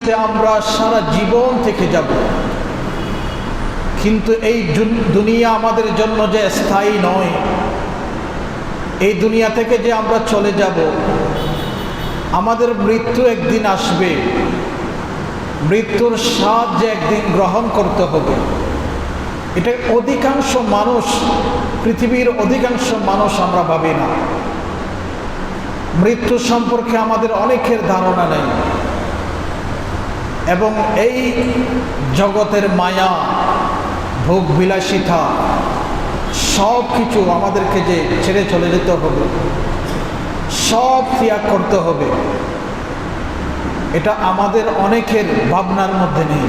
আমরা সারা জীবন থেকে যাব, কিন্তু এই দুনিয়া আমাদের জন্য যে স্থায়ী নয়, এই দুনিয়া থেকে যে আমরা চলে যাব, আমাদের মৃত্যু একদিন আসবে, মৃত্যুর স্বাদ যে একদিন গ্রহণ করতে হবে, এটা অধিকাংশ মানুষ, পৃথিবীর অধিকাংশ মানুষ আমরা ভাবি না। মৃত্যু সম্পর্কে আমাদের অনেকের ধারণা নেই, এবং এই জগতের মায়া, ভোগ বিলাসিতা সব কিছু আমাদেরকে যে ছেড়ে চলে যেতে হবে, সব ত্যাগ করতে হবে, এটা আমাদের অনেকের ভাবনার মধ্যে নেই।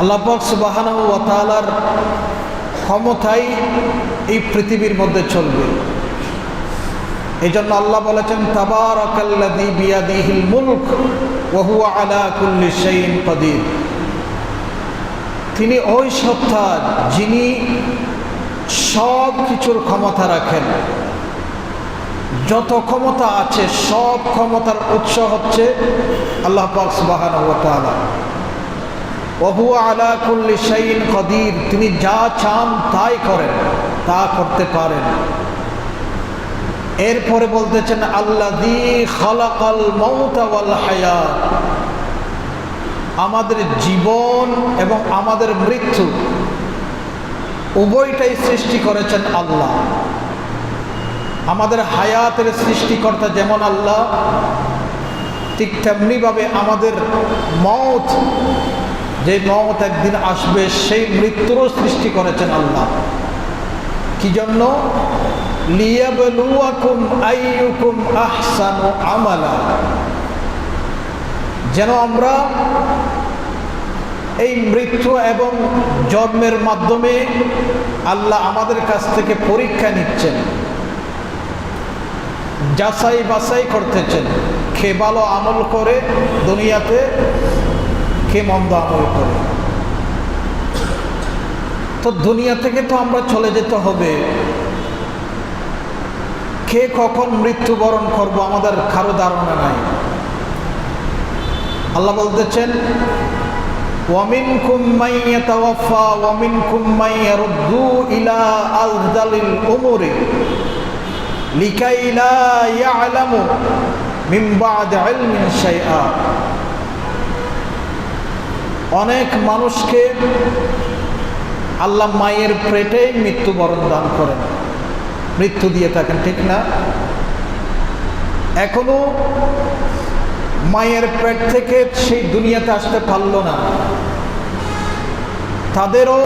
আল্লাহ পাক সুবহানাহু ওয়া তাআলার ক্ষমতাই এই পৃথিবীর মধ্যে চলবে। এই জন্য আল্লাহ বলেছেন, তাবারাকাল্লাযী বিয়াদিহিল মুলক ওয়া হুয়া আলা কুল্লি শাইইন কাদির। তিনি ওই সত্তা যিনি সব কিছুর ক্ষমতা রাখেন। যত ক্ষমতা আছে সব ক্ষমতার উৎস হচ্ছে আল্লাহ পাক সুবহানাহু ওয়া তাআলা। ওয়া হুয়া আলা কুল্লি শাইইন কাদির, তিনি যা চান তাই করেন, তা করতে পারেন। এরপরে বলতেছেন, আল্লাযী খালাকাল মাউতা ওয়াল হায়াত, আমাদের জীবন এবং আমাদের মৃত্যু উভয়টাই সৃষ্টি করেছেন আল্লাহ। আমাদের হায়াতের সৃষ্টিকর্তা যেমন আল্লাহ, ঠিক তেমনিভাবে আমাদের মওত, যে মওত একদিন আসবে, সেই মৃত্যুরও সৃষ্টি করেছেন আল্লাহ। কি জন্য? লিয়াবলুয়াকুম আইয়ুকুম আহসানু আমালা, যেন আমরা এই মৃত্যু এবং জন্মের মাধ্যমে আল্লাহ আমাদের কাছ থেকে পরীক্ষা নিচ্ছেন, যাচাই বাছাই করতেছেন, কে ভালো আমল করে দুনিয়াতে, কে মন্দ আমল করে। তো দুনিয়া থেকে তো আমরা চলে যেতে হবে, কে কখন মৃত্যুবরণ করব আমাদের কারো ধারণা নাই। আল্লাহ বলতেছেন, ওয়ামিনকুম মান ইয়াতাওয়াফা ওয়ামিনকুম মান ইয়ারুদ্দু ইলা আযযালিল উমুরি লিকাই লা ইয়ালামু মিন বা'দি ইলমিন শাইআ। অনেক মানুষকে আল্লাহ মায়ের পেটেই মৃত্যুবরণ দান করেন, মৃত্যু দিয়ে থাকেন, ঠিক না? এখনো মায়ের পেট থেকে সেই দুনিয়াতে আসতে পারল না, তাদেরও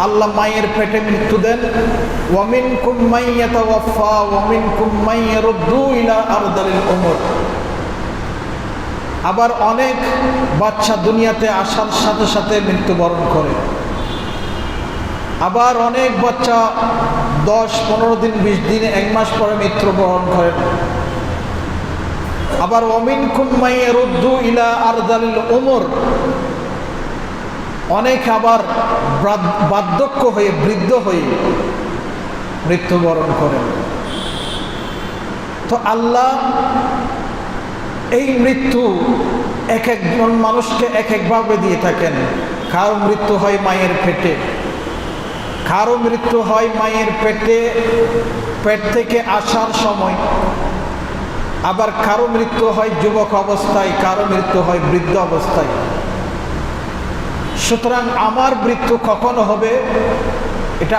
আল্লাহ মায়ের পেটে মৃত্যু দেন। ওয়ামিনকুম মান ইয়াতাওয়াফা ওয়ামিনকুম মান ইয়ারুদ্দু ইলা আরযালিল উমুর। আবার অনেক বাচ্চা দুনিয়াতে আসার সাথে সাথে মৃত্যুবরণ করে, আবার অনেক বাচ্চা 10-15 দিন, 20 দিন, 1 মাস পরে মৃত্যুবরণ করেন। আবার ওয়ামিনকুম মান ইয়ারুদ্দু ইলা আরযালিল উমুর, অনেক আবার বার্ধক্য হয়ে, বৃদ্ধ হয়ে মৃত্যুবরণ করেন। তো আল্লাহ এই মৃত্যু এক একজন মানুষকে এক একভাবে দিয়ে থাকেন। কারো মৃত্যু হয় মায়ের পেটে, কারো মৃত্যু হয় মায়ের পেট থেকে আসার সময়, আবার কারো মৃত্যু হয় যুবক অবস্থায়, কারো মৃত্যু হয় বৃদ্ধ অবস্থায়। সুতরাং আমার মৃত্যু কখন হবে এটা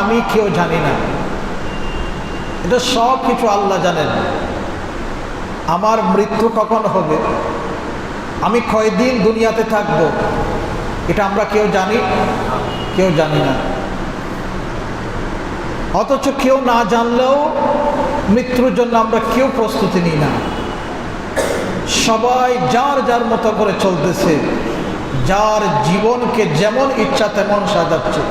আমি কেউ জানি না, এটা সব কিছু আল্লাহ জানেন। আমার মৃত্যু কখন হবে, আমি কয়দিন দুনিয়াতে থাকব, এটা আমরা কেউ জানি না। অথচ কেউ না জানলেও মৃত্যুর জন্য আমরা কেউ প্রস্তুতি নিই না। সবাই যার যার মতো করে চলতেছে, যার জীবনকে যেমন ইচ্ছা তেমন সাজাচ্ছে।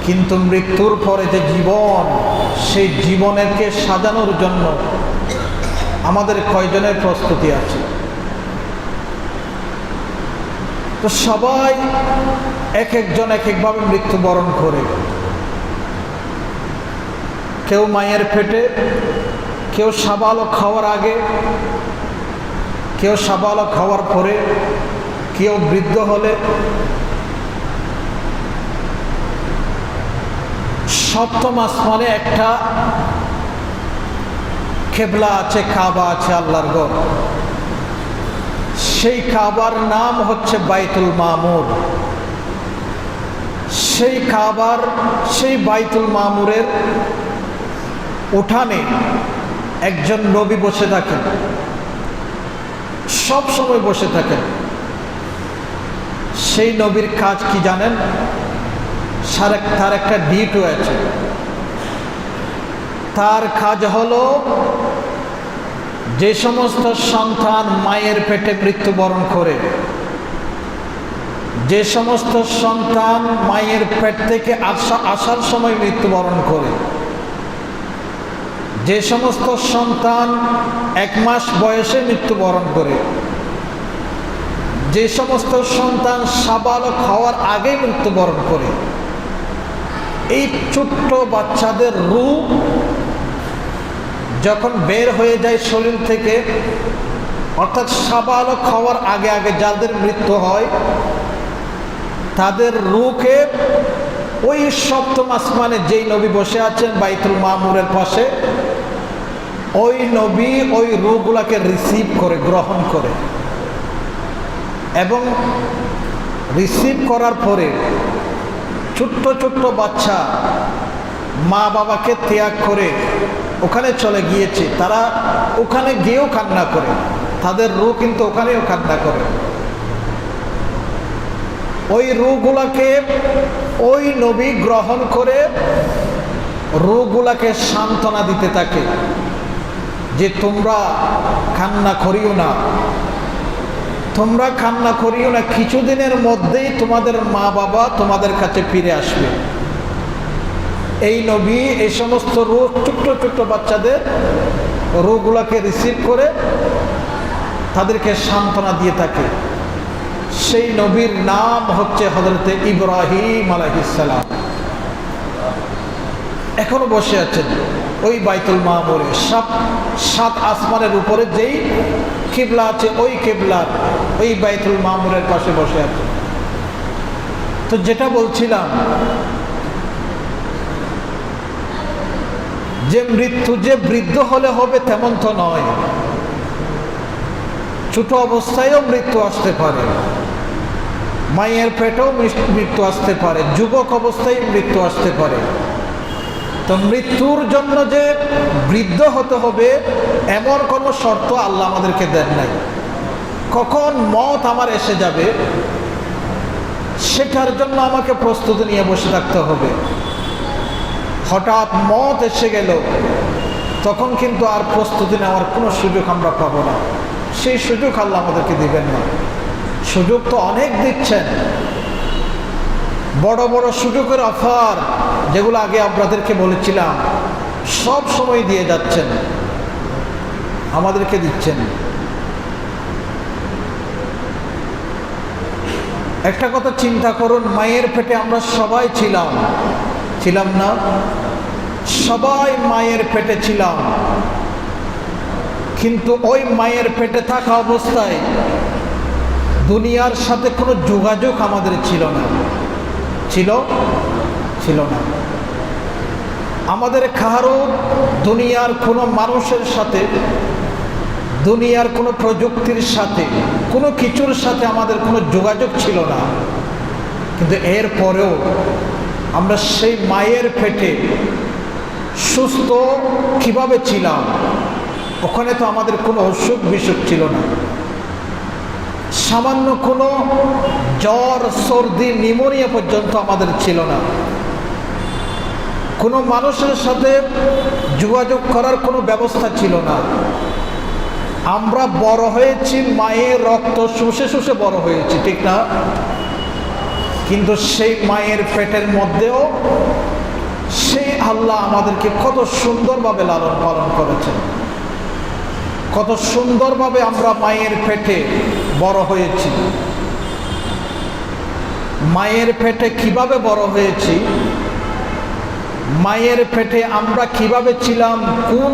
কিন্তু মৃত্যুর পরে যে জীবন, সেই জীবনকে সাজানোর জন্য আমাদের কয়জনের প্রস্তুতি আছে? তো সবাই এক একজন এক একভাবে মৃত্যুবরণ করে। কেউ মায়ের পেটে, কেউ সাবালক হওয়ার আগে, কেউ সাবালক হওয়ার পরে, কেউ বৃদ্ধ হলে। সপ্তম আসমানে একটা কেবলা আছে, কাবা আছে, আল্লাহর ঘর। সেই কাবার নাম হচ্ছে বাইতুল মামুর। সেই বাইতুল মামুরের উঠানে একজন নবী বসে থাকেন, সব সময় বসে থাকেন। সেই নবীর কাজ কি জানেন? তার একটা ডিউটি আছে। তার কাজ হলো যে সমস্ত সন্তান মায়ের পেটে মৃত্যুবরণ করে, যে সমস্ত সন্তান মায়ের পেট থেকে আসার সময় মৃত্যুবরণ করে, যে সমস্ত সন্তান 1 মাস বয়সে মৃত্যুবরণ করে, যে সমস্ত সন্তান সাবালক হওয়ার আগে মৃত্যুবরণ করে, এই ছোট্ট বাচ্চাদের রূহ যখন বের হয়ে যায় শরীর থেকে, অর্থাৎ সাবালক হওয়ার আগে আগে যাদের মৃত্যু হয়, তাদের রূহকে ওই সপ্তম আসমানে যেই নবী বসে আছেন বাইতুল মামুরের পাশে, ওই নবী ওই রূহগুলাকে রিসিভ করে, গ্রহণ করে। এবং রিসিভ করার পরে ছোট্ট ছোট্ট বাচ্চা মা বাবাকে ত্যাগ করে ওখানে চলে গিয়েছে, তারা ওখানে গিয়েও কান্না করে, তাদের রূহ কিন্তু ওখানেও কান্না করে। ওই রূহগুলাকে ওই নবী গ্রহণ করে রূহগুলাকে সান্ত্বনা দিতে থাকে যে তোমরা কান্না করিও না, তোমরা কান্না করিও না, কিছুদিনের মধ্যেই তোমাদের মা বাবা তোমাদের কাছে ফিরে আসবে। এই নবী এই সমস্ত রূহ, ছোট্ট ছোট্ট বাচ্চাদের রূহগুলাকে রিসিভ করে তাদেরকে সান্ত্বনা দিয়ে থাকে। সেই নবীর নাম হচ্ছে হযরতে ইব্রাহিম আলাইহিস সালাম। এখনো বসে আছেন ওই বাইতুল মামুরে, 7 আসমানের উপরে যেই কিবলা আছে, ওই কিবলার ওই বাইতুল মামুরের পাশে বসে আছে। তো যেটা বলছিলাম, যে মৃত্যু যে বৃদ্ধ হলে হবে তেমন তো নয়, ছোট অবস্থায়ও মৃত্যু আসতে পারে, মায়ের পেটেও মৃত্যু আসতে পারে, যুবক অবস্থায় মৃত্যু আসতে পারে। তো মৃত্যুর জন্য যে বৃদ্ধ হতে হবে এমন কোনো শর্ত আল্লাহ আমাদেরকে দেন নাই। কখন মত আমার এসে যাবে সেটার জন্য আমাকে প্রস্তুতি নিয়ে বসে থাকতে হবে। হঠাৎ মত এসে গেল তখন কিন্তু আর প্রস্তুতি নেওয়ার কোনো সুযোগ আমরা পাবো না, সেই সুযোগ আল্লাহ আমাদেরকে দিবেন না। সুযোগ তো অনেক দিচ্ছেন, বড় বড় সুযোগের অফার যেগুলো আগে আপনাদেরকে বলেছিলাম সব সময় দিয়ে যাচ্ছেন, আমাদেরকে দিচ্ছেন। একটা কথা চিন্তা করুন, মায়ের পেটে আমরা সবাই ছিলাম না? সবাই মায়ের পেটে ছিলাম, কিন্তু ওই মায়ের পেটে থাকা অবস্থায় দুনিয়ার সাথে কোনো যোগাযোগ আমাদের ছিল না। আমাদের কারো দুনিয়ার কোনো মানুষের সাথে, দুনিয়ার কোনো প্রযুক্তির সাথে, কোনো কিছুর সাথে আমাদের কোনো যোগাযোগ ছিল না। কিন্তু এরপরেও আমরা সেই মায়ের পেটে সুস্থ কিভাবে ছিলাম? ওখানে তো আমাদের কোনো অসুখ বিসুখ ছিল না, সামান্য কোনো জ্বর, সর্দি, নিউমোনিয়া পর্যন্ত আমাদের ছিল না। কোনো মানুষের সাথে যোগাযোগ করার কোনো ব্যবস্থা ছিল না। আমরা বড় হয়েছি, মায়ের রক্ত শুষে শুষে বড় হয়েছি, ঠিক না? কিন্তু সেই মায়ের পেটের মধ্যেও সেই আল্লাহ আমাদেরকে কত সুন্দরভাবে লালন পালন করেছেন, কত সুন্দরভাবে আমরা মায়ের পেটে বড় হয়েছি। মায়ের পেটে কিভাবে বড় হয়েছি, মায়ের পেটে আমরা কিভাবে ছিলাম, কোন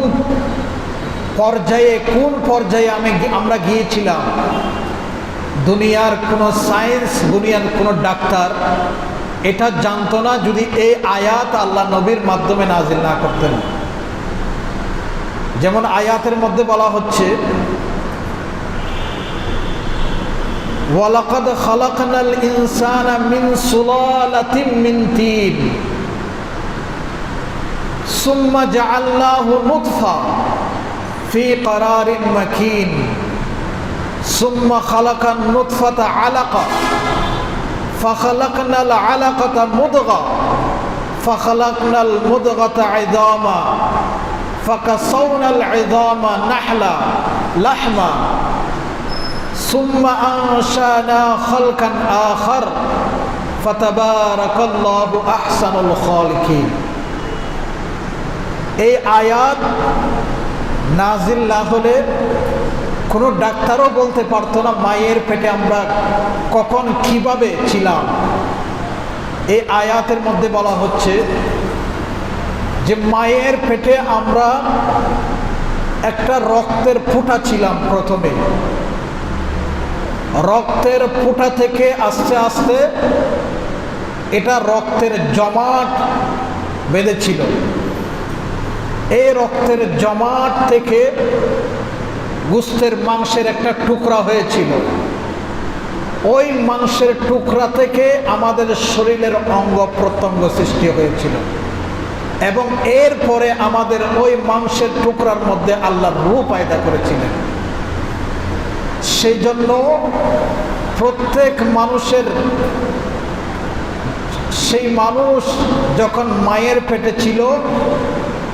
পর্যায়ে, কোন পর্যায়ে আমরা গিয়েছিলাম, দুনিয়ার কোনো সায়েন্স, দুনিয়ার কোনো ডাক্তার এটা জানতো না যদি এই আয়াত আল্লাহ নবীর মাধ্যমে নাজিল না করতেন। যেমন আয়াতের মধ্যে বলা হচ্ছে, ওয়ালাকাদ খালাকনাল ইনসানা মিন সুলালাতিন মিন তিন সুম্মা জাআলনাহু নুতফা ফি ক্বারারিন মাকিন সুম্মা খালাকান নুতফাতা আলাকা ফাখালাকনাল আলাকাতা মুদগা ফাখালাকনাল মুদগাতা ইযামা ফাকাসাওনাল ইযামা নাহলা লাহমা সুম্মা আনশানা খালকান আখার ফাতাবারাকাল্লাহু আহসানুল খালিকিন। এই আয়াত নাজিল না হলে কোনো ডাক্তারও বলতে পারতো না মায়ের পেটে আমরা কখন কিভাবে ছিলাম। এই আয়াতের মধ্যে বলা হচ্ছে যে মায়ের পেটে আমরা একটা রক্তের ফোঁটা ছিলাম। প্রথমে রক্তের ফোঁটা থেকে আস্তে আস্তে এটা রক্তের জমাট বেঁধেছিল। এই রক্তের জমাট থেকে গোশতের মাংসের একটা টুকরা হয়েছিল। ওই মাংসের টুকরা থেকে আমাদের শরীরের অঙ্গ প্রত্যঙ্গ সৃষ্টি হয়েছিল এবং এরপরে আমাদের ওই মাংসের টুকরার মধ্যে আল্লাহর রূহ পয়দা করেছিলেন। সেই জন্য প্রত্যেক মানুষের, সেই মানুষ যখন মায়ের পেটে ছিল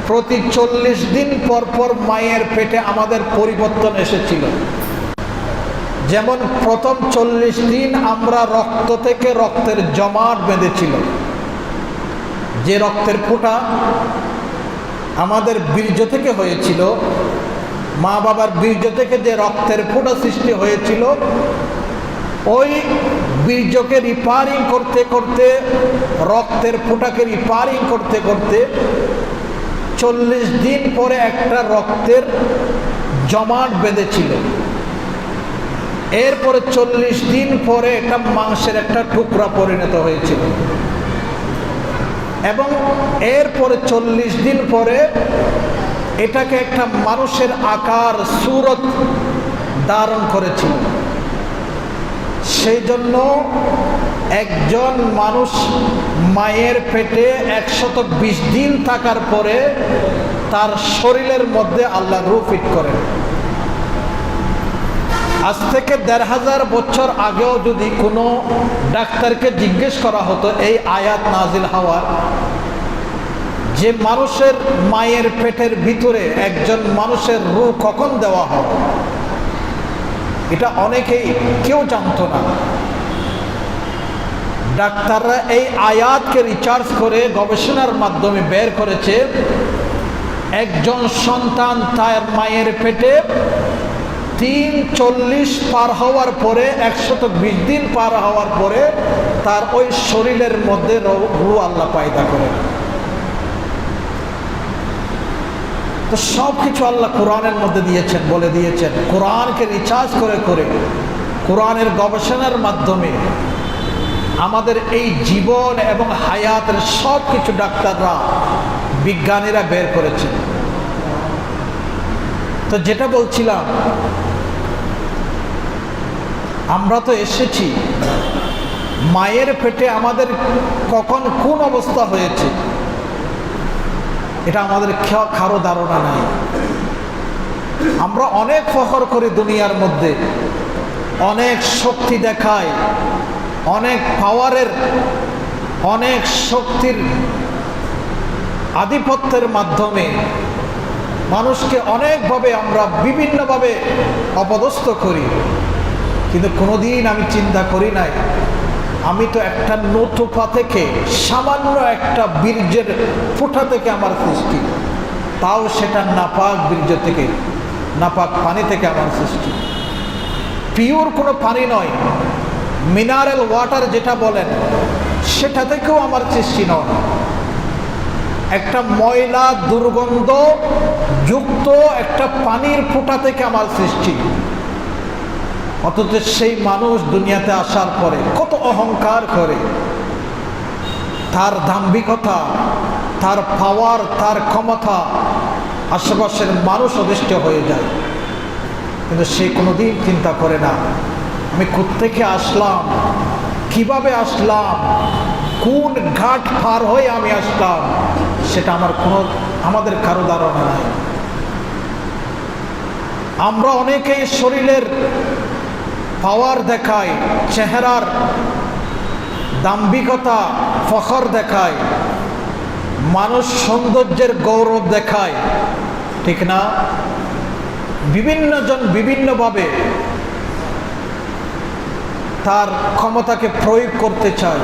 প্রতি 40 দিন পর পর মায়ের পেটে আমাদের পরিবর্তন এসেছিল। যেমন প্রথম 40 দিন আমরা রক্ত থেকে রক্তের জমাট বেঁধেছিল, যে রক্তের ফোঁটা আমাদের বীর্য থেকে হয়েছিল, মা বাবার বীর্য থেকে যে রক্তের ফোঁটা সৃষ্টি হয়েছিল, ওই বীর্যকে রিপেয়ারিং করতে করতে, রক্তের ফোঁটাকে রিপেয়ারিং করতে করতে 40 দিন পরে একটা রক্তের জমাট বেঁধেছিল। এরপরে 40 দিন পরে একটা মাংসের একটা টুকরা পরিণত হয়েছিল এবং এরপরে 40 দিন পরে এটাকে একটা মানুষের আকার, সুরত ধারণ করেছিল। সেই জন্য একজন মানুষ মায়ের পেটে 120 দিন থাকার পরে তার শরীরের মধ্যে আল্লাহ রূহ ফিট করেন। আজ থেকে 1500 বছর আগেও যদি কোনো ডাক্তারকে জিজ্ঞেস করা হতো এই আয়াত নাজিল হওয়ার, যে মানুষের মায়ের পেটের ভিতরে একজন মানুষের রূহ কখন দেওয়া হয়, এটা অনেকেই কেউ জানতো না। ডাক্তাররা এই আয়াতকে রিসার্চ করে গবেষণার মাধ্যমে বের করেছে, একজন সন্তান তার মায়ের পেটে 340 পার হওয়ার পরে, 120 দিন পার হওয়ার পরে তার ওই শরীরের মধ্যে রূহ আল্লাহ পয়দা করেন। তো সব কিছু আল্লাহ কোরআনের মধ্যে দিয়েছেন, বলে দিয়েছেন। কোরআনকে রিসার্চ করে করে, কোরআনের গবেষণার মাধ্যমে আমাদের এই জীবন এবং হায়াতের সব কিছু ডাক্তাররা, বিজ্ঞানীরা বের করেছেন। তো যেটা বলছিলাম, আমরা তো এসেছি, মায়ের পেটে আমাদের কখন কোন অবস্থা হয়েছে এটা আমাদের কারো ধারণা নাই। আমরা অনেক ফখর করি দুনিয়ার মধ্যে, অনেক শক্তি দেখায়, অনেক পাওয়ারের, অনেক শক্তির আধিপত্যের মাধ্যমে মানুষকে অনেকভাবে আমরা বিভিন্নভাবে অপদস্থ করি। কিন্তু কোনোদিন আমি চিন্তা করি নাই আমি তো একটা নতুফা থেকে, সামান্য একটা বীর্যের ফোঁটা থেকে আমার সৃষ্টি, তাও সেটা নাপাক বীর্য থেকে, নাপাক পানি থেকে আমার সৃষ্টি। পিওর কোনো পানি নয়, মিনারেল ওয়াটার যেটা বলেন সেটা থেকেও আমার সৃষ্টি নয়। একটা ময়লা দুর্গন্ধ যুক্ত একটা পানির ফোঁটা থেকে আমার সৃষ্টি। অথচ সেই মানুষ দুনিয়াতে আসার পরে কত অহংকার করে, তার দাম্ভিকতা, তার পাওয়ার, তার ক্ষমতা আশেপাশের মানুষ অদৃষ্ট হয়ে যায়। কিন্তু সে কোনোদিন চিন্তা করে না আমি কোত্থেকে আসলাম, কিভাবে আসলাম, কোন ঘাট পার হয়ে আমি আসলাম, সেটা আমাদের কারো ধারণা নাই। আমরা অনেকেই শরীরের পাওয়ার দেখাই, চেহারার দাম্ভিকতা, ফখর দেখায়, মানুষ সৌন্দর্যের গৌরব দেখায়, ঠিক না? বিভিন্ন জন বিভিন্নভাবে তার ক্ষমতাকে প্রয়োগ করতে চায়।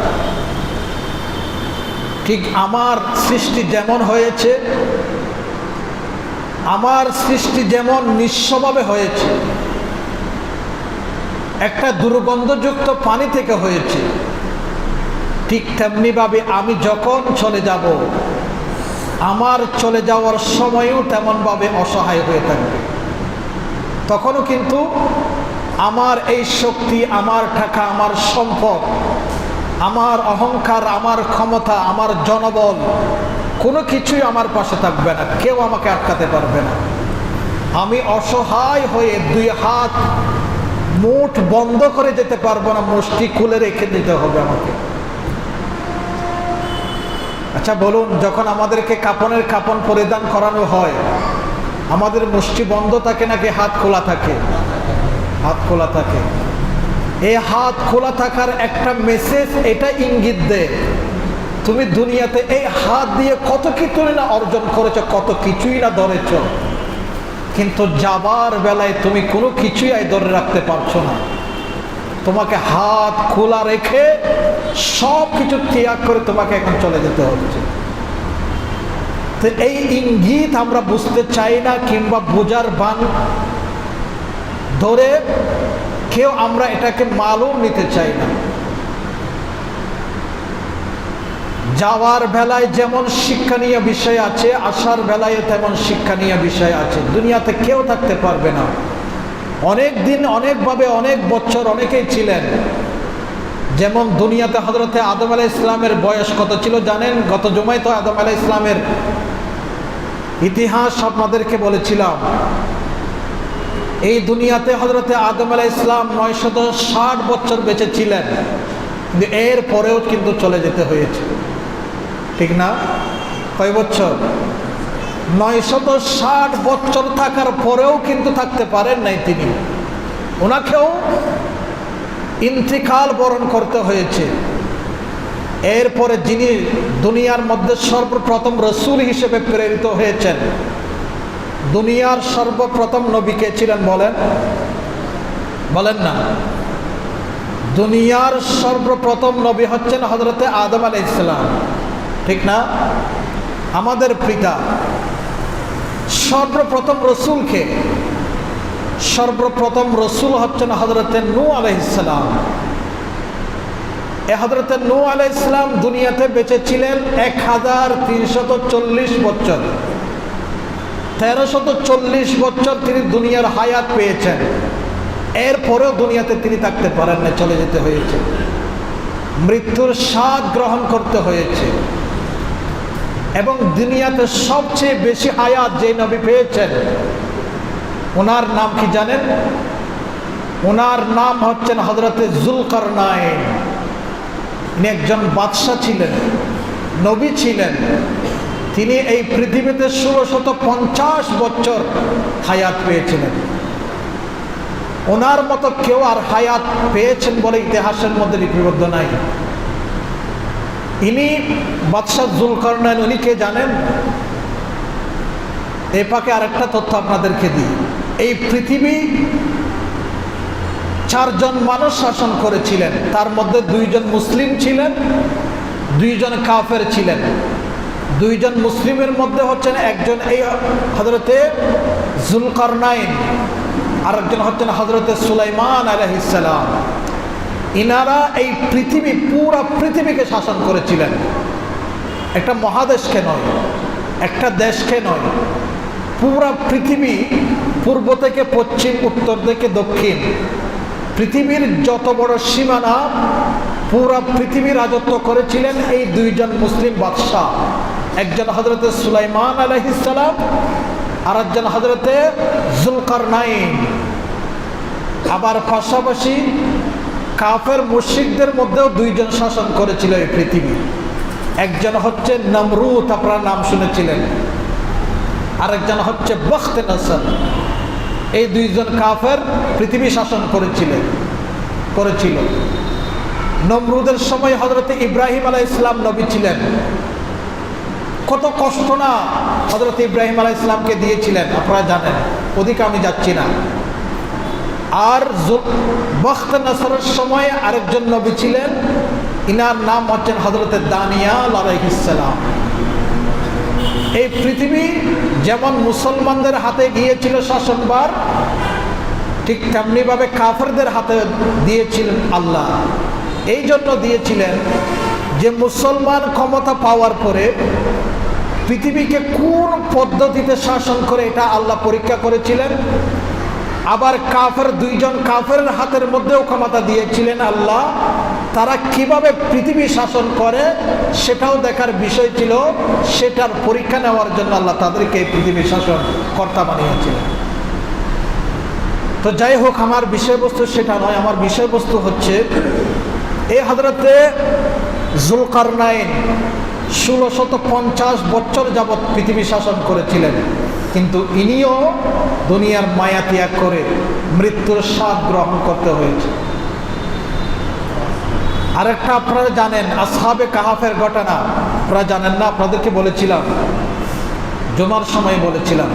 ঠিক আমার সৃষ্টি যেমন হয়েছে, আমার সৃষ্টি যেমন নিঃস্বভাবে হয়েছে, একটা দুর্গন্ধযুক্ত পানি থেকে হয়েছে, ঠিক তেমনিভাবে আমি যখন চলে যাব, আমার চলে যাওয়ার সময়ও তেমনভাবে অসহায় হয়ে থাকবে। তখনও কিন্তু আমার এই শক্তি, আমার টাকা, আমার সম্পদ, আমার অহংকার, আমার ক্ষমতা, আমার জনবল কোনো কিছুই আমার পাশে থাকবে না, কেউ আমাকে আটকাতে পারবে না। আমি অসহায় হয়ে দুই হাত মুঠ বন্ধ করে যেতে পারবো না, মুষ্টি খুলে রেখে দিতে হবে আমাকে। আচ্ছা বলুন, যখন আমাদেরকে কাপন পরিধান করানো হয়, আমাদের মুষ্টি বন্ধ থাকে নাকি হাত খোলা থাকে? হাত খোলা থাকে। এই হাত খোলা থাকার একটা মেসেজ এটা ইঙ্গিত দেয় তুমি দুনিয়াতে এই হাত দিয়ে কত কিছুই না অর্জন করেছ, কত কিছুই না ধরেছ, কিন্তু যাবার বেলায় তুমি কোনো কিছুই ধরে রাখতে পারছো না। তোমাকে হাত খোলা রেখে সব কিছু ত্যাগ করে তোমাকে এখন চলে যেতে হচ্ছে। তো এই ইঙ্গিত আমরা বুঝতে চাই না, কিংবা বোঝার বান ধরে কেউ আমরা এটাকে মালুম নিতে চাই না। যাওয়ার বেলায় যেমন শিক্ষণীয় বিষয় আছে, আসার বেলায় তেমন শিক্ষণীয় বিষয় আছে। দুনিয়াতে কেউ থাকতে পারবে না অনেক দিন, অনেকভাবে, অনেক বছর অনেকেই ছিলেন। যেমন দুনিয়াতে হযরতে আদম আলাইহিস সালামের বয়স কত ছিল জানেন? গত জুমায় তো আদম আলাইহিস সালামের ইতিহাস আপনাদেরকে বলেছিলাম। এই দুনিয়াতে হযরতে আদম আলাইহিস সালাম 960 বছর বেঁচে ছিলেন, কিন্তু এর পরেও কিন্তু চলে যেতে হয়েছে, ঠিক না? কয় বছর? 960 বছর থাকার পরেও কিন্তু থাকতে পারেন নাই তিনি। ওনাকেও ইন্তিকাল বরণ করতে হয়েছে। এরপরে যিনি দুনিয়ার মধ্যে সর্বপ্রথম রসুল হিসেবে প্রেরিত হয়েছেন, দুনিয়ার সর্বপ্রথম নবী কে ছিলেন বলেন? বলেন না। দুনিয়ার সর্বপ্রথম নবী হচ্ছেন হযরতে আদম আলাইহিস সালাম, ঠিক না? আমাদের পিতা। সর্বপ্রথম রসুলকে, সর্বপ্রথম রসুল হচ্ছেন হযরতে নূহ আলাইহিস সালাম। এই হযরতে নূহ আলাইহিস সালাম দুনিয়াতে বেঁচে ছিলেন 1340 বছর। 1340 বছর তিনি দুনিয়ার হায়াত পেয়েছেন। এরপরেও দুনিয়াতে তিনি থাকতে পারেন না, চলে যেতে হয়েছে। মৃত্যুর স্বাদ গ্রহণ করতে হয়েছে। এবং দুনিয়াতে সবচেয়ে বেশি হায়াত যে নবী পেয়েছেন, ওনার নাম কি জানেন? ওনার নাম হচ্ছেন হযরতে যুলকারনাইন। ইনি একজন বাদশাহ ছিলেন, নবী ছিলেন। তিনি এই পৃথিবীতে 1650 বছর হায়াত পেয়েছিলেন। ওনার মতো কেউ আর হায়াত পেয়েছেন বলে ইতিহাসের মধ্যে লিপিবদ্ধ নাই। ইনি বাদশাহ যুলকারনাইন, উনি কে জানেন? এ পাকে আরেকটা তথ্য আপনাদেরকে দিই। এই পৃথিবী 4 জন মানুষ শাসন করেছিলেন, তার মধ্যে 2 জন মুসলিম ছিলেন, 2 জন কাফের ছিলেন। 2 জন মুসলিমের মধ্যে হচ্ছেন একজন এই হযরতে যুলকারনাইন, আর একজন হচ্ছেন হযরতে সুলাইমান আলাইহিস সালাম। ইনারা এই পৃথিবী, পুরো পৃথিবীকে শাসন করেছিলেন। একটা মহাদেশকে নয়, একটা দেশকে নয়, পুরা পৃথিবী, পূর্ব থেকে পশ্চিম, উত্তর থেকে দক্ষিণ, পৃথিবীর যত বড় সীমানা, পুরা পৃথিবী রাজত্ব করেছিলেন এই দুইজন মুসলিম বাদশাহ। একজন হযরতে সুলাইমান আলাইহিস সালাম, আর একজন হযরতে যুলকারনাইন। আবার পাশাপাশি কাফের মুশরিকদের মধ্যেও দুইজন শাসন করেছিল এই পৃথিবী। একজন হচ্ছে নমরুদ, আপনারা নাম শুনেছিলেন, আরেকজন হচ্ছে বখতে নসর। এই দুইজন কাফের পৃথিবী শাসন করেছিল। নমরুদের সময় হযরতে ইব্রাহিম আলাইহিস সালাম নবী ছিলেন। কত কষ্ট না হযরতে ইব্রাহিম আলাইহিস সালামকে দিয়েছিলেন, আপনারা জানেন, ওদিকে আমি যাচ্ছি না। আর বখতে নসরের সময় আরেকজন নবী ছিলেন, ইনার নাম হচ্ছেন হযরতে দানিয়াল আলাইহিস সালাম। এই পৃথিবী যেমন মুসলমানদের হাতে গিয়েছিল শাসনভার, ঠিক তেমনিভাবে কাফেরদের হাতে দিয়েছিলেন আল্লাহ। এই জন্য দিয়েছিলেন যে মুসলমান ক্ষমতা পাওয়ার পরে পৃথিবীকে কোন পদ্ধতিতে শাসন করে এটা আল্লাহ পরীক্ষা করেছিলেন। আবার দুইজন কাফেরের হাতের মধ্যেও ক্ষমতা দিয়েছিলেন আল্লাহ, তারা কিভাবে পৃথিবী শাসন করে সেটাও দেখার বিষয় ছিল। সেটার পরীক্ষা নেওয়ার জন্য আল্লাহ তাদেরকে এই পৃথিবী শাসন কর্তা বানিয়েছিলেন। তো যাই হোক, আমার বিষয়বস্তু সেটা নয়। আমার বিষয়বস্তু হচ্ছে এই হযরতে যুলকারনাইন 1650 বছর যাবৎ পৃথিবী শাসন করেছিলেন, কিন্তু ইনিও দুনিয়ার মায়া ত্যাগ করে মৃত্যুর স্বাদ গ্রহণ করতে হয়েছে। আরেকটা আপনারা জানেন, আসহাবে কাহাফের ঘটনা আপনারা জানেন না? আপনাদেরকে বলেছিলাম, জুমার সময় বলেছিলাম।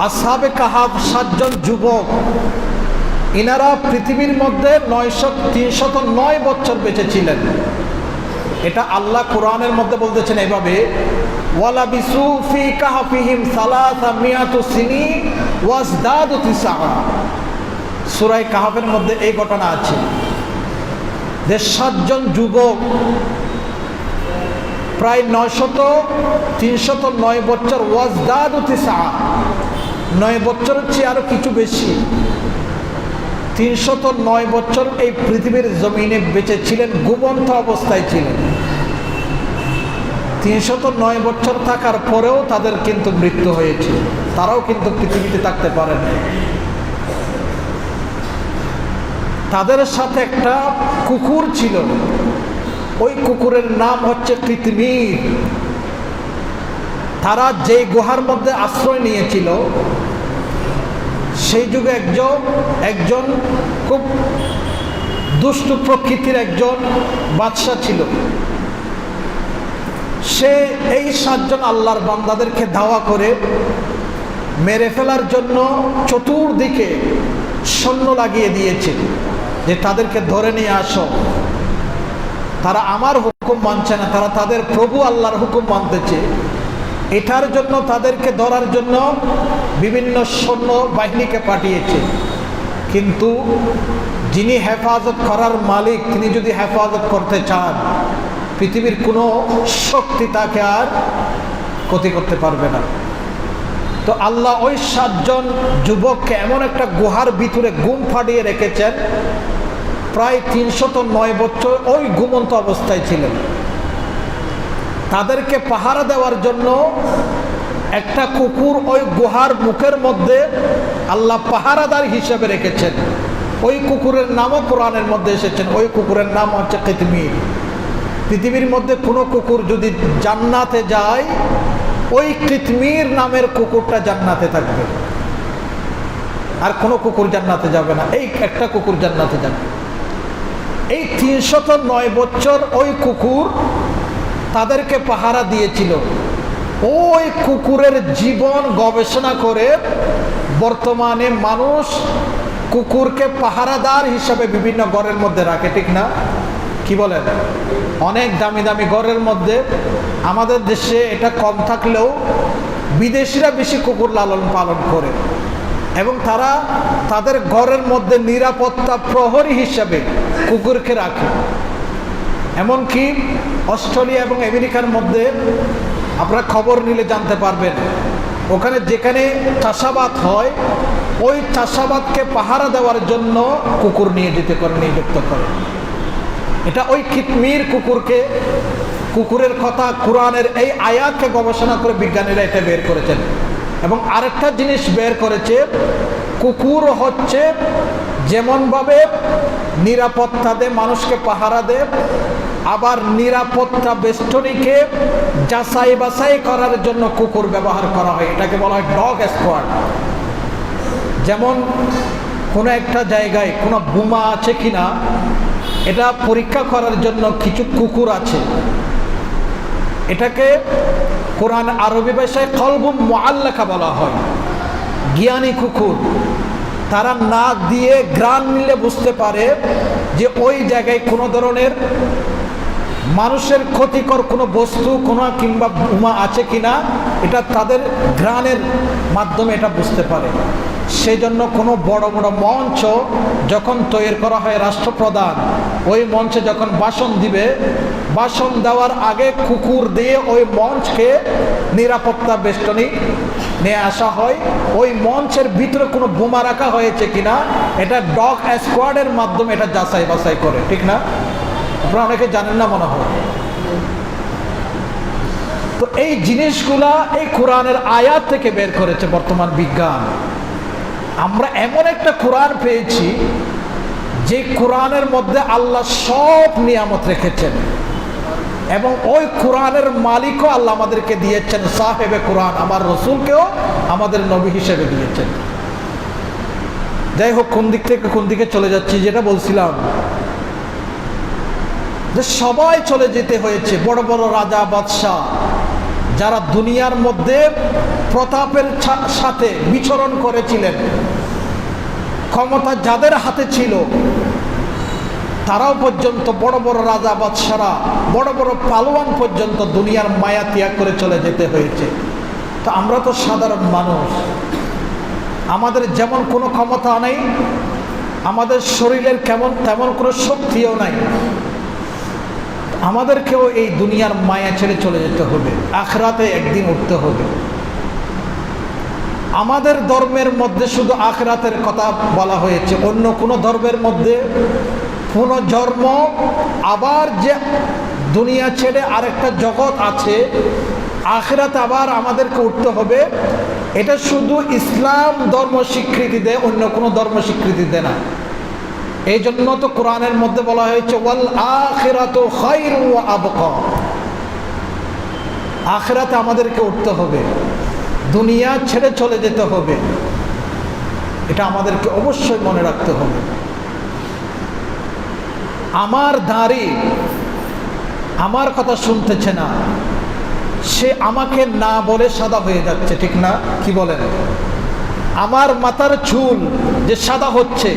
আসহাবে কাহাফ 7 জন যুবক, ইনারা পৃথিবীর মধ্যে 309 বছর বেঁচে ছিলেন। এটা আল্লাহ কোরআনের মধ্যে বলতেছেন এইভাবে, ওয়ালাবিসু ফি কাহফিহিম সালাসামিয়াতু সিনিন ওয়াজদাদু তিসআ। সূরা কাহফের মধ্যে এই ঘটনা আছে যে 7 জন যুবক প্রায় 309 বছর, ওয়াজদাদু তিসআ, 9 বছরের চেয়ে আরো কিছু বেশি, 309 বছর এই পৃথিবীর জমিনে বেঁচে ছিলেন, ঘুমন্ত অবস্থায় ছিলেন। 309 বছর থাকার পরেও তাদের কিন্তু মৃত্যু হয়েছে, তারাও কিন্তু পৃথিবীতে থাকতে পারেন। তাদের সাথে একটা কুকুর ছিল, ওই কুকুরের নাম হচ্ছে কিতমির। তারা যে গুহার মধ্যে আশ্রয় নিয়েছিল, সেই যুগে একজন খুব দুষ্ট প্রকৃতির একজন বাদশা ছিল। সে এই 7 জন আল্লাহর বান্দাদেরকে ধাওয়া করে মেরে ফেলার জন্য চতুর্দিকে সৈন্য লাগিয়ে দিয়েছে যে তাদেরকে ধরে নিয়ে আসো। তারা আমার হুকুম মানছে না, তারা তাদের প্রভু আল্লাহর হুকুম মানতেছে। এটার জন্য তাদেরকে ধরার জন্য বিভিন্ন সৈন্য বাহিনীকে পাঠিয়েছে। কিন্তু যিনি হেফাজত করার মালিক, তিনি যদি হেফাজত করতে চান, পৃথিবীর কোনো শক্তি তাকে আর ক্ষতি করতে পারবে না। তো আল্লাহ ওই 7 জন যুবককে এমন একটা গুহার ভিতরে ঘুম ফাটিয়ে রেখেছেন, প্রায় 309 বছর ওই ঘুমন্ত অবস্থায় ছিলেন। তাদেরকে পাহারা দেওয়ার জন্য একটা কুকুর ওই গুহার মুখের মধ্যে আল্লাহ পাহারাদার হিসেবে রেখেছেন। ওই কুকুরের নামও কোরআনের মধ্যে এসেছেন, ওই কুকুরের নাম হচ্ছে কিতমির। পৃথিবীর মধ্যে কোনো কুকুর যদি জান্নাতে যায়, ওই কিতমির নামের কুকুরটা জান্নাতে থাকবে, আর কোনো কুকুর জান্নাতে যাবে না, এই একটা কুকুর জান্নাতে যাবে। এই 309 বছর ওই কুকুর তাদেরকে পাহারা দিয়েছিল। ওই কুকুরের জীবন গবেষণা করে বর্তমানে মানুষ কুকুরকে পাহারাদার হিসাবে বিভিন্ন ঘরের মধ্যে রাখে, ঠিক না? কি বলেন? অনেক দামি দামি ঘরের মধ্যে। আমাদের দেশে এটা কম থাকলেও বিদেশিরা বেশি কুকুর লালন পালন করে, এবং তারা তাদের ঘরের মধ্যে নিরাপত্তা প্রহরী হিসাবে কুকুরকে রাখে। এমনকি অস্ট্রেলিয়া এবং আমেরিকার মধ্যে আপনারা খবর নিলে জানতে পারবেন, ওখানে যেখানে চাষাবাদ হয় ওই চাষাবাদকে পাহারা দেওয়ার জন্য কুকুর নিয়োজিত করে, নিযুক্ত করে। এটা ওই কিতমির কুকুরের কথা কোরআনের এই আয়াতকে গবেষণা করে বিজ্ঞানীরা এটা বের করেছেন। এবং আরেকটা জিনিস বের করেছে, কুকুর হচ্ছে যেমনভাবে নিরাপত্তা দেয়, মানুষকে পাহারা দেয়, আবার নিরাপত্তা বেষ্টনীকে যাচাই বাছাই করার জন্য কুকুর ব্যবহার করা হয়। এটাকে বলা হয় ডগ স্কোয়াড। যেমন কোনো একটা জায়গায় কোনো বোমা আছে কিনা এটা পরীক্ষা করার জন্য কিছু কুকুর আছে। এটাকে কোরআন আরবি ভাষায় কলবুম মুআল্লাকা বলা হয়। জ্ঞানী কুকুর, তারা নাক দিয়ে ঘ্রাণ নিলে বুঝতে পারে যে ওই জায়গায় কোনো ধরনের মানুষের ক্ষতিকর কোনো বস্তু কোনো কিংবা বোমা আছে কিনা, এটা তাদের ঘ্রাণের মাধ্যমে এটা বুঝতে পারে। সেই জন্য কোনো বড় বড় মঞ্চ যখন তৈরি করা হয়, রাষ্ট্রপ্রধান ওই মঞ্চে যখন ভাষণ দিবে, ভাষণ দেওয়ার আগে কুকুর দিয়ে ওই মঞ্চকে নিরাপত্তা বেষ্টনী নিয়ে আসা হয়। ওই মঞ্চের ভিতরে কোনো বোমা রাখা হয়েছে কিনা এটা ডগ স্কোয়াডের মাধ্যমে এটা যাচাই বাছাই করে, ঠিক না? আপনারা অনেকে জানেন না মনে হয়। তো এই জিনিসগুলা এই কোরআনের আয়াত থেকে বের করেছে বর্তমান বিজ্ঞান। আমরা এমন একটা কোরআন পেয়েছি যে কোরআনের মধ্যে আল্লাহ সব নিয়ামত রেখেছেন এবং ওই কোরআনের মালিকও আল্লাহ আমাদেরকে দিয়েছেন, সাহেবে কোরআন আমার রসুলকেও আমাদের নবী হিসেবে দিয়েছেন। যাই হোক, কোন দিক থেকে কোন দিকে চলে যাচ্ছি, যেটা বলছিলাম যে সবাই চলে যেতে হয়েছে। বড় বড় রাজা বাদশাহ যারা দুনিয়ার মধ্যে প্রতাপের সাথে বিচরণ করেছিলেন, ক্ষমতা যাদের হাতে ছিল, তারাও পর্যন্ত বড় বড় রাজা বাদশারা, বড় বড় পালোয়ান পর্যন্ত দুনিয়ার মায়া ত্যাগ করে চলে যেতে হয়েছে। তো আমরা তো সাধারণ মানুষ, আমাদের যেমন কোনো ক্ষমতা নেই, আমাদের শরীরের তেমন কোনো শক্তিও নাই। আমাদেরকেও এই দুনিয়ার মায়া ছেড়ে চলে যেতে হবে, আখিরাতে একদিন উঠতে হবে। আমাদের ধর্মের মধ্যে শুধু আখিরাতের কথা বলা হয়েছে, অন্য কোনো ধর্মের মধ্যে পুনর্জন্ম, আবার যে দুনিয়া ছেড়ে আরেকটা জগৎ আছে, আখিরাতে আবার আমাদেরকে উঠতে হবে, এটা শুধু ইসলাম ধর্ম স্বীকৃতি দেয়, অন্য কোনো ধর্ম স্বীকৃতি দেয় না। এই জন্য তো কোরআনের মধ্যে বলা হয়েছে ওয়াল আখিরাতু খায়রুন ওয়া আবকা। আখিরাতে আমাদেরকে উঠতে হবে, দুনিয়া ছেড়ে চলে যেতে হবে, এটা আমাদেরকে অবশ্যই মনে রাখতে হবে। আমার দাড়ি আমার কথা শুনতেছে না, সে আমাকে না বলে সাদা হয়ে যাচ্ছে, ঠিক না? কি বলেন? আমার মাথার চুল যে সাদা হচ্ছে,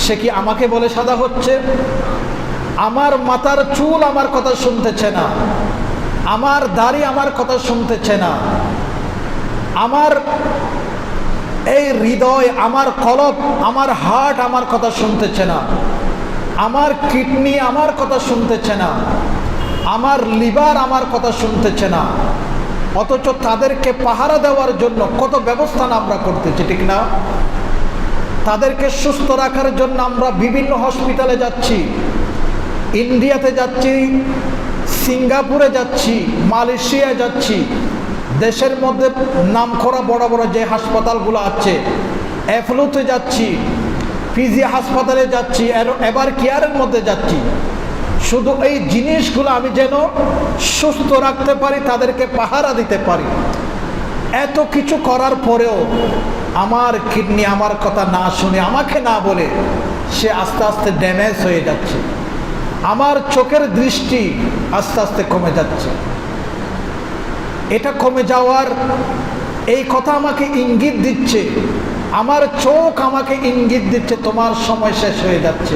সে কি আমাকে বলে সাদা হচ্ছে? আমার মাথার চুল আমার কথা শুনতেছে না, আমার দাড়ি আমার কথা শুনতেছে না, আমার এই হৃদয়, আমার কলব, আমার হার্ট আমার কথা শুনতেছে না, আমার কিডনি আমার কথা শুনতেছে না, আমার লিভার আমার কথা শুনতেছে না, অথচ তাদেরকে পাহারা দেওয়ার জন্য কত ব্যবস্থা আমরা করতেছি, ঠিক না? তাদেরকে সুস্থ রাখার জন্য আমরা বিভিন্ন হসপিটালে যাচ্ছি, ইন্ডিয়াতে যাচ্ছি, সিঙ্গাপুরে যাচ্ছি, মালয়েশিয়ায় যাচ্ছি, দেশের মধ্যে নামকরা বড় বড় যে হাসপাতালগুলো আছে, অ্যাপোলোতে যাচ্ছি, পিজি হাসপাতালে যাচ্ছি, এবার কেয়ারের মধ্যে যাচ্ছি। শুধু এই জিনিসগুলো আমি যেন সুস্থ রাখতে পারি, তাদেরকে পাহারা দিতে পারি। এত কিছু করার পরেও আমার কিডনি আমার কথা না শুনে, আমাকে না বলে সে আস্তে আস্তে ড্যামেজ হয়ে যাচ্ছে, আমার চোখের দৃষ্টি আস্তে আস্তে কমে যাচ্ছে। এটা কমে যাওয়ার এই কথা আমাকে ইঙ্গিত দিচ্ছে, আমার চোখ আমাকে ইঙ্গিত দিচ্ছে তোমার সময় শেষ হয়ে যাচ্ছে,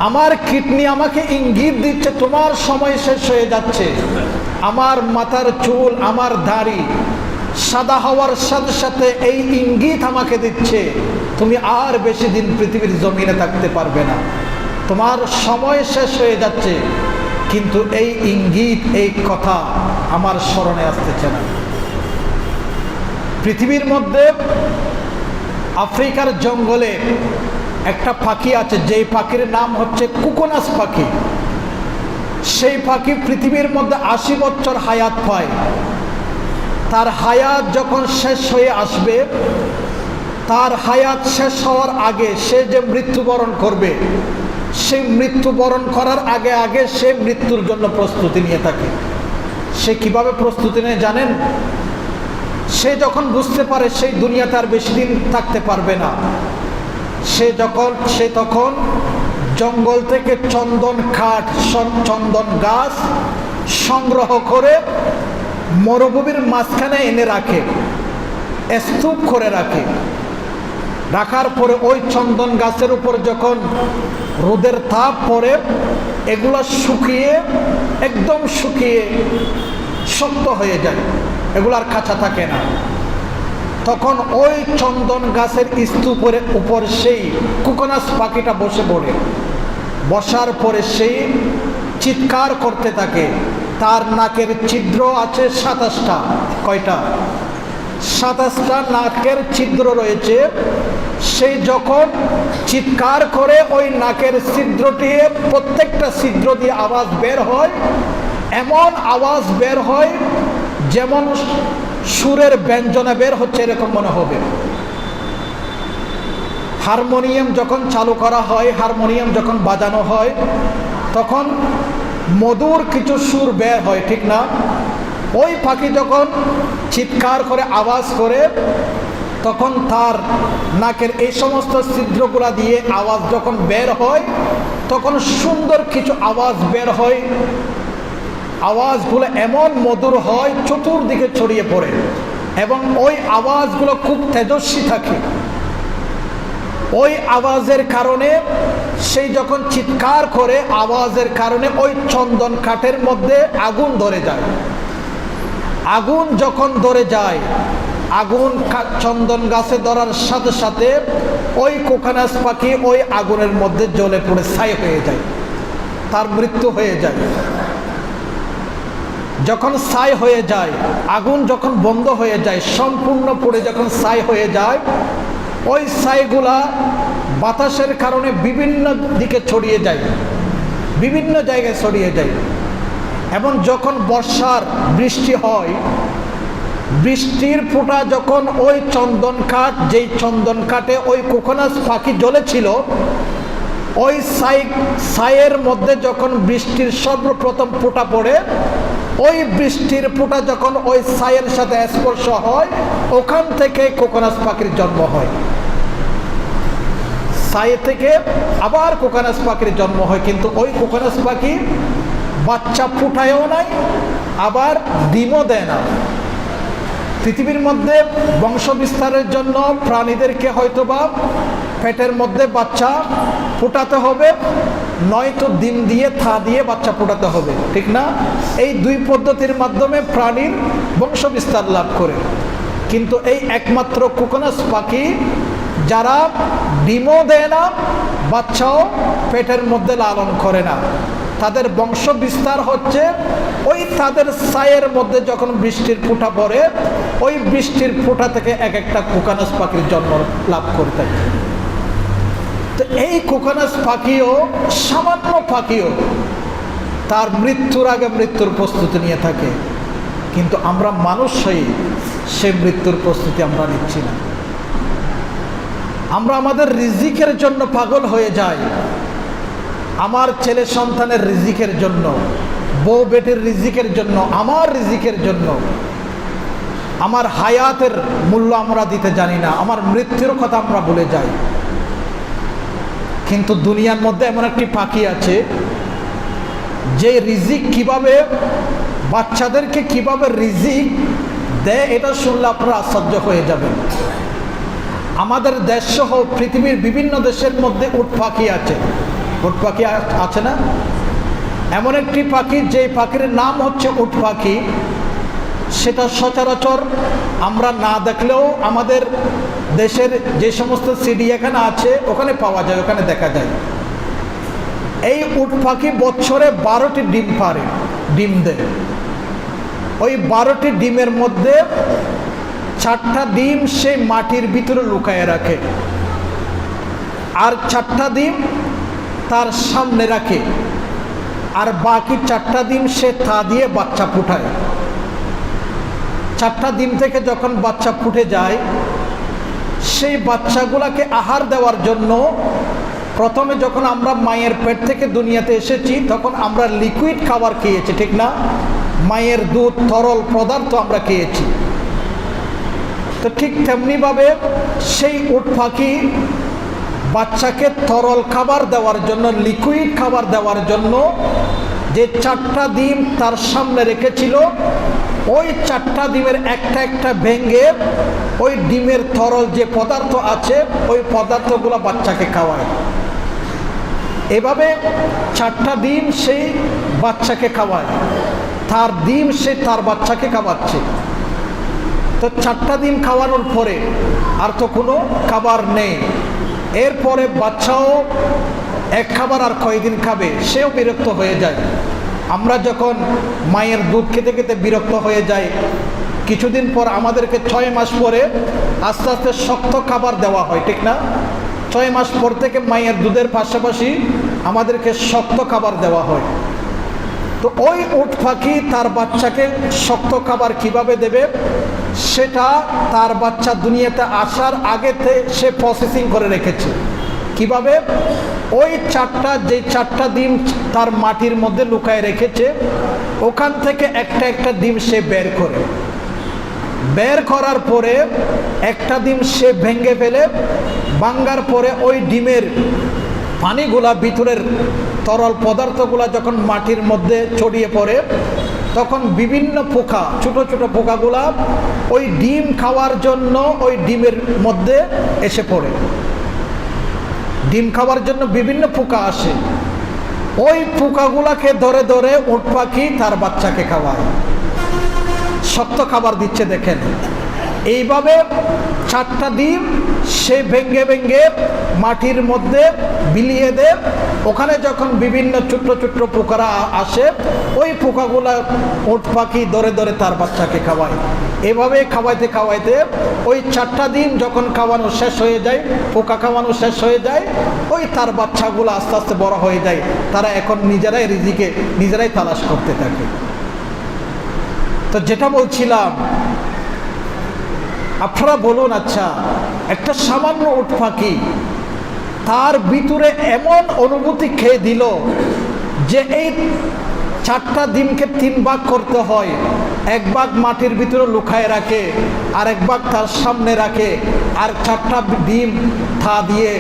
আমার কিডনি আমাকে ইঙ্গিত দিচ্ছে তোমার সময় শেষ হয়ে যাচ্ছে, আমার মাথার চুল, আমার দাড়ি সাদা হওয়ার সাথে সাথে এই ইঙ্গিত আমাকে দিচ্ছে তুমি আর বেশি দিন পৃথিবীর জমিনে থাকতে পারবে না। তোমার সময় শেষ হয়ে যাচ্ছে, কিন্তু এই ইঙ্গিত, এই কথা আমার স্মরণে আসতেছে না। পৃথিবীর মধ্যে আফ্রিকার জঙ্গলে একটা পাখি আছে, যেই পাখির নাম হচ্ছে কোকোনাস পাখি। সেই পাখি পৃথিবীর মধ্যে 80 বছর হায়াত পায়। তার হায়াত যখন শেষ হয়ে আসবে, তার হায়াত শেষ হওয়ার আগে সে যে মৃত্যুবরণ করবে, সেই মৃত্যুবরণ করার আগে আগে সে মৃত্যুর জন্য প্রস্তুতি নিয়ে থাকে। সে কিভাবে প্রস্তুতি নেয় জানেন? সে যখন বুঝতে পারে সেই দুনিয়াতে আর বেশি দিন থাকতে পারবে না, সে তখন জঙ্গল থেকে চন্দন কাঠ, চন্দন গাছ সংগ্রহ করে মরুভূমির মাঝখানে এনে রাখে, স্তূপ করে রাখে। রাখার পরে ওই চন্দন গাছের উপর যখন রোদের তাপ পড়ে, এগুলো শুকিয়ে, একদম শুকিয়ে শক্ত হয়ে যায়, এগুলো আর কাঁচা থাকে না। তখন ওই চন্দন গাছের স্তূপের উপর সেই কোকোনাস পাখিটা বসে পড়ে। বসার পরে সেই চিৎকার করতে থাকে। তার নাকের ছিদ্র আছে 27টা। কয়টা? 27টা নাকের ছিদ্র রয়েছে। সেই যখন চিৎকার করে ওই নাকের ছিদ্রটি, প্রত্যেকটা ছিদ্র দিয়ে আওয়াজ বের হয়, এমন আওয়াজ বের হয় যেমন সুরের ব্যঞ্জনা বের হচ্ছে, এরকম মনে হবে। হারমোনিয়াম যখন চালু করা হয়, হারমোনিয়াম যখন বাজানো হয়, তখন মধুর কিছু সুর বের হয়, ঠিক না? ওই পাখি যখন চিৎকার করে আওয়াজ করে, তখন তার নাকের এই সমস্ত ছিদ্রগুলা দিয়ে আওয়াজ যখন বের হয়, তখন সুন্দর কিছু আওয়াজ বের হয়। আওয়াজগুলো এমন মধুর হয়, চতুর্দিকে ছড়িয়ে পড়ে, এবং ওই আওয়াজগুলো খুব তেজস্বী থাকে। ওই আওয়াজের কারণে, সেই যখন চিৎকার করে আওয়াজের কারণে ওই চন্দন কাঠের মধ্যে আগুন ধরে যায়। আগুন যখন ধরে যায়, আগুন চন্দন গাছে ধরার সাথে সাথে ওই কোকোনাস পাখি ওই আগুনের মধ্যে জ্বলে পড়ে ছাই হয়ে যায়, তার মৃত্যু হয়ে যায়। যখন ছাই হয়ে যায়, আগুন যখন বন্ধ হয়ে যায়, সম্পূর্ণ পড়ে যখন ছাই হয়ে যায়, ওই ছাইগুলা বাতাসের কারণে বিভিন্ন দিকে ছড়িয়ে যায়, বিভিন্ন জায়গায় ছড়িয়ে যায়। এবং যখন বর্ষার বৃষ্টি হয়, বৃষ্টির ফোঁটা যখন ওই চন্দন কাঠ, যেই চন্দন কাঠে ওই কোকোনাস পাখি জ্বলেছিল, ওই ছাইয়ের মধ্যে যখন বৃষ্টির সর্বপ্রথম ফোঁটা পড়ে, ওই বৃষ্টির ফোঁটা যখন ওই ছাইয়ের সাথে স্পর্শ হয়, ওখান থেকে কোকোনাস পাখির জন্ম হয়। ছাই থেকে আবার কোকোনাস পাখির জন্ম হয়, কিন্তু ওই কোকোনাস পাখি বাচ্চা ফুটায়ও নাই, আবার ডিমও দেয় না। পৃথিবীর মধ্যে বংশ বিস্তারের জন্য প্রাণীদেরকে হয়তোবা পেটের মধ্যে বাচ্চা ফুটাতে হবে, নয়তো ডিম দিয়ে, থা দিয়ে বাচ্চা ফুটাতে হবে, ঠিক না? এই দুই পদ্ধতির মাধ্যমে প্রাণীর বংশ বিস্তার লাভ করে। কিন্তু এই একমাত্র কোকোনাস পাখি, যারা ডিমও দেয় না, বাচ্চাও পেটের মধ্যে লালন করে না, তাদের বংশ বিস্তার হচ্ছে ওই তাদের ছাইয়ের মধ্যে যখন বৃষ্টির ফোঁটা পড়ে, ওই বৃষ্টির ফোঁটা থেকে এক একটা কোকোনাস পাখির জন্ম লাভ করে থাকে। তো এই কোকোনাস পাখিও, সামান্য পাখিও তার মৃত্যুর আগে মৃত্যুর প্রস্তুতি নিয়ে থাকে। কিন্তু আমরা মানুষ হয়ে সেই মৃত্যুর প্রস্তুতি আমরা নিচ্ছি না। আমরা আমাদের রিজিকের জন্য পাগল হয়ে যাই, আমার ছেলে সন্তানের রিজিকের জন্য, বউ বেটির রিজিকের জন্য, আমার রিজিকের জন্য। আমার হায়াতের মূল্য আমরা দিতে জানি না, আমার মৃত্যুর কথা আমরা ভুলে যাই। কিন্তু দুনিয়ার মধ্যে এমন একটি পাখি আছে, যে রিজিক কিভাবে, বাচ্চাদেরকে কিভাবে রিজিক দেয়, এটা শুনলে আপনারা আশ্চর্য হয়ে যাবেন। আমাদের দেশ সহ পৃথিবীর বিভিন্ন দেশের মধ্যে উট পাখি আছে। উট পাখি আছে না? এমন একটি পাখি, যে পাখির নাম হচ্ছে উট পাখি, সেটা সচরাচর আমরা না দেখলেও আমাদের দেশের যে সমস্ত চিড়িয়াখানা আছে ওখানে পাওয়া যায়, ওখানে দেখা যায়। এই উট পাখি বছরে 12টি ডিম পারে, ডিম দেয়। ওই 12টি ডিমের মধ্যে 4টা ডিম সে মাটির ভিতরে লুকায়ে রাখে, আর 4টা ডিম তার সামনে রাখে, আর বাকি 4টা ডিম সে তা দিয়ে বাচ্চা ফুটায়। 4টা ডিম থেকে যখন বাচ্চা ফুটে যায়, সেই বাচ্চাগুলাকে আহার দেওয়ার জন্য প্রথমে যখন আমরা মায়ের পেট থেকে দুনিয়াতে এসেছি তখন আমরা লিকুইড খাবার খেয়েছি, ঠিক না? মায়ের দুধ, তরল পদার্থ আমরা খেয়েছি। তো ঠিক তেমনিভাবে সেই উট পাখি বাচ্চাকে তরল খাবার দেওয়ার জন্য, লিকুইড খাবার দেওয়ার জন্য যে 4টা ডিম তার সামনে রেখেছিল, ওই 4টা ডিমের একটা একটা ভেঙে ওই ডিমের তরল যে পদার্থ আছে ওই পদার্থগুলো বাচ্চাকে খাওয়ায়। এভাবে 4টা ডিম সেই বাচ্চাকে খাওয়ায়, তার ডিম সে তার বাচ্চাকে খাওয়াচ্ছে। তো 4টা ডিম খাওয়ানোর পরে আর তো কোনো খাবার নেই। এরপরে বাচ্চাও এক খাবার আর কয়দিন খাবে, সেও বিরক্ত হয়ে যায়। আমরা যখন মায়ের দুধ খেতে খেতে বিরক্ত হয়ে যাই, কিছুদিন পর আমাদেরকে 6 মাস পরে আস্তে আস্তে শক্ত খাবার দেওয়া হয়, ঠিক না? 6 মাস পর থেকে মায়ের দুধের পাশাপাশি আমাদেরকে শক্ত খাবার দেওয়া হয়। তো ওই উট পাখি তার বাচ্চাকে শক্ত খাবার কিভাবে দেবে, সেটা তার বাচ্চা দুনিয়াতে আসার আগেতে সে প্রসেসিং করে রেখেছে। কিভাবে? ওই 4টা ডিম তার মাটির মধ্যে লুকায় রেখেছে, ওখান থেকে একটা একটা ডিম সে বের করে, বের করার পরে একটা ডিম সে ভেঙে ফেলে, ভাঙার পরে ওই ডিমের পানিগুলা, ভিতরের তরল পদার্থগুলা যখন মাটির মধ্যে ছড়িয়ে পড়ে, তখন বিভিন্ন পোকা, ছোট ছোট পোকাগুলা ওই ডিম খাওয়ার জন্য ওই ডিমের মধ্যে এসে পড়ে। ডিম খাওয়ার জন্য বিভিন্ন পোকা আসে, ওই পোকাগুলাকে ধরে ধরে উট পাখি তার বাচ্চাকে খাওয়ায়। শক্ত খাবার দিচ্ছে, দেখেন। এইভাবে 4টা ডিম সে ভেঙ্গে ভেঙ্গে মাটির মধ্যে বিলিয়ে দেয়। ওখানে যখন বিভিন্ন ছোট্ট ছোট্ট পোকারা আসে, ওই পোকাগুলা উট পাখি ধরে ধরে তার বাচ্চাকে খাওয়ায়। এভাবে খাওয়াইতে খাওয়াইতে ওই 4টা ডিম যখন খাওয়ানো শেষ হয়ে যায়, পোকা খাওয়ানো শেষ হয়ে যায়, ওই তার বাচ্চাগুলো আস্তে আস্তে বড় হয়ে যায়। তারা এখন নিজেরাই রিজিকে নিজেরাই তালাশ করতে থাকে। তো যেটা বলছিলাম, আপনারা বলুন, আচ্ছা, একটা সামান্য উট পাখি তার ভিতরে এমন অনুভূতি খেয়ে দিল যে এই 4টা ডিমকে 3 ভাগ করতে হয়। 1 ভাগ মাটির ভিতরে লুকায় রাখে, আর 1 ভাগ তার সামনে রাখে, আর 4টা ডিম থা দিয়ে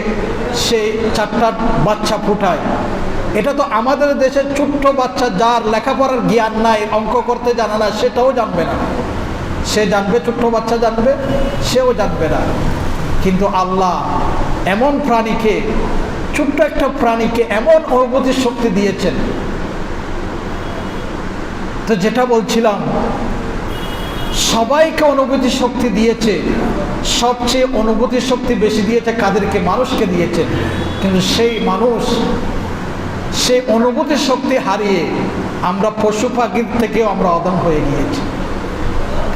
সে 4টা বাচ্চা ফুটায়। এটা তো আমাদের দেশের ছোট্ট বাচ্চা, যার লেখাপড়ার জ্ঞান নাই, অঙ্ক করতে জানে না, সেটাও জানবে না। সে জানবে, ছোট্ট বাচ্চা জানবে, সেও জানবে না। কিন্তু আল্লাহ এমন প্রাণীকে, ছোট্ট একটা প্রাণীকে এমন অনুভূতির শক্তি দিয়েছেন। তো যেটা বলছিলাম, সবাইকে অনুভূতি শক্তি দিয়েছে, সবচেয়ে অনুভূতি শক্তি বেশি দিয়েছে কাদেরকে? মানুষকে দিয়েছে। কিন্তু সেই মানুষ সেই অনুভূতি শক্তি হারিয়ে আমরা পশু পাখির থেকেও আমরা অদম হয়ে গিয়েছি।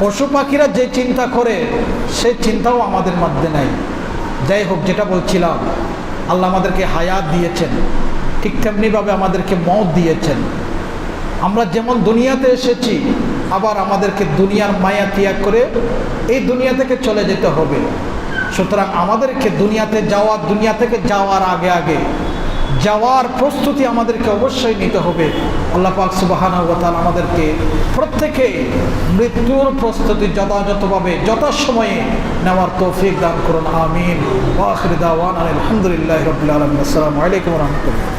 পশু পাখিরা যে চিন্তা করে সেই চিন্তাও আমাদের মধ্যে নাই। যাই হোক, যেটা বলছিলাম, আল্লাহ আমাদেরকে হায়াত দিয়েছেন, ঠিক তেমনিভাবে আমাদেরকে মওত দিয়েছেন। আমরা যেমন দুনিয়াতে এসেছি, আবার আমাদেরকে দুনিয়ার মায়া ত্যাগ করে এই দুনিয়া থেকে চলে যেতে হবে। সুতরাং আমাদেরকে দুনিয়া থেকে যাওয়ার আগে আগে যাওয়ার প্রস্তুতি আমাদেরকে অবশ্যই নিতে হবে। আল্লাহ পাক সুবহানাহু ওয়া তাআলা আমাদেরকে প্রত্যেকে মৃত্যুর প্রস্তুতি যথাযথভাবে যথাসময়ে নেওয়ার তৌফিক দান করুন। আমিন। ওয়া আখিরু দাওয়ানা আলহামদুলিল্লাহি রাব্বিল আলামিন। আসসালামু আলাইকুম ওয়া রাহমাতুল্লাহ।